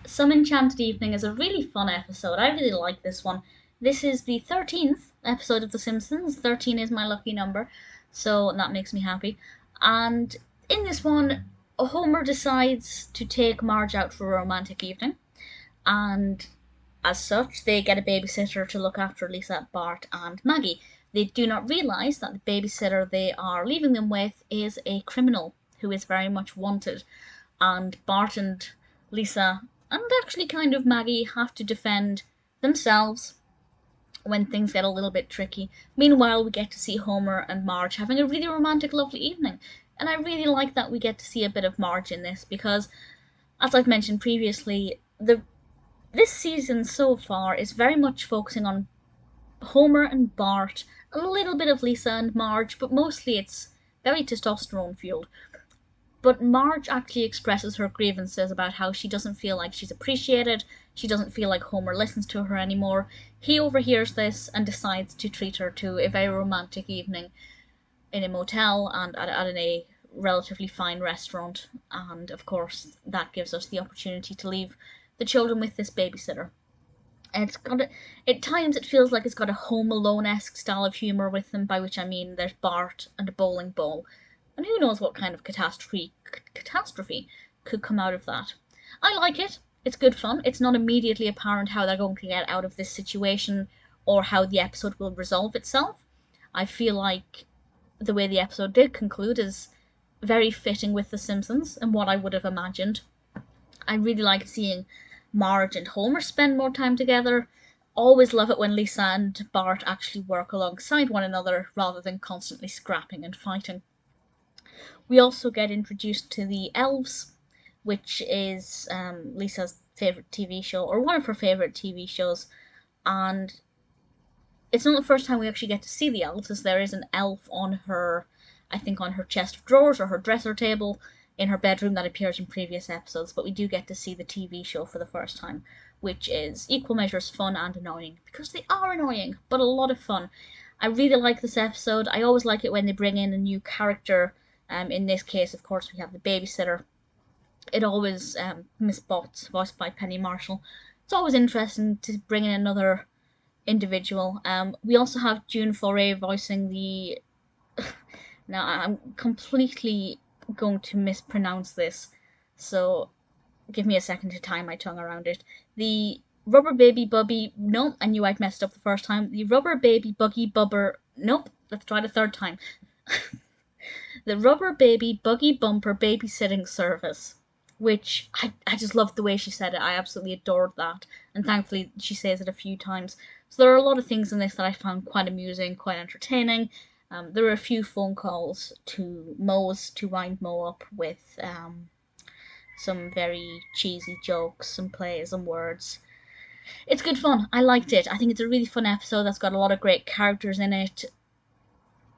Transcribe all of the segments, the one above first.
Some Enchanted Evening is a really fun episode. I really like this one. This is the 13th episode of The Simpsons. 13 is my lucky number, so that makes me happy. And in this one, Homer decides to take Marge out for a romantic evening, and as such, they get a babysitter to look after Lisa, Bart, and Maggie. They do not realise that the babysitter they are leaving them with is a criminal who is very much wanted, and Bart and Lisa, and actually kind of Maggie, have to defend themselves when things get a little bit tricky. Meanwhile, we get to see Homer and Marge having a really romantic, lovely evening. And I really like that we get to see a bit of Marge in this because, as I've mentioned previously, this season so far is very much focusing on Homer and Bart, a little bit of Lisa and Marge, but mostly it's very testosterone fueled. But Marge actually expresses her grievances about how she doesn't feel like she's appreciated, she doesn't feel like Homer listens to her anymore. He overhears this and decides to treat her to a very romantic evening in a motel and at a relatively fine restaurant. And of course, that gives us the opportunity to leave the children with this babysitter. And at times it feels like it's got a Home Alone-esque style of humour with them, by which I mean there's Bart and a bowling ball. And who knows what kind of catastrophe could come out of that. I like it. It's good fun. It's not immediately apparent how they're going to get out of this situation or how the episode will resolve itself. I feel like the way the episode did conclude is very fitting with The Simpsons and what I would have imagined. I really liked seeing Marge and Homer spend more time together. Always love it when Lisa and Bart actually work alongside one another rather than constantly scrapping and fighting. We also get introduced to the elves, which is Lisa's favourite TV show, or one of her favourite TV shows, and it's not the first time we actually get to see the elves, as there is an elf on her, I think on her chest of drawers or her dresser table in her bedroom that appears in previous episodes, but we do get to see the TV show for the first time, which is equal measures fun and annoying, because they are annoying, but a lot of fun. I really like this episode. I always like it when they bring in a new character. In this case, of course, we have the babysitter. It always, Miss Botz, voiced by Penny Marshall. It's always interesting to bring in another individual. We also have June Foray voicing the... Now, I'm completely going to mispronounce this, so give me a second to tie my tongue around it. The Rubber Baby Bubby... Nope, I knew I'd messed up the first time. The Rubber Baby Buggy Bubber... Nope, let's try it a third time. The Rubber Baby Buggy Bumper Babysitting Service, which I just loved the way she said it. I absolutely adored that, and thankfully she says it a few times. So there are a lot of things in this that I found quite amusing, quite entertaining. There were a few phone calls to Moe's to wind Moe up with some very cheesy jokes and plays and words. It's good fun. I liked it. I think it's a really fun episode that's got a lot of great characters in it.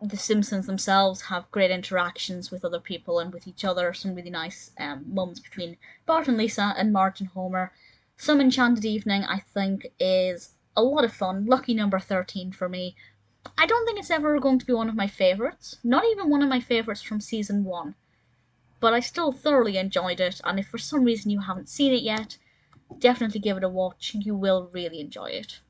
The Simpsons themselves have great interactions with other people and with each other. Some really nice moments between Bart and Lisa and Marge and Homer. Some Enchanted Evening, I think, is a lot of fun. Lucky number 13 for me. I don't think it's ever going to be one of my favourites. Not even one of my favourites from season 1. But I still thoroughly enjoyed it, and if for some reason you haven't seen it yet, definitely give it a watch. You will really enjoy it.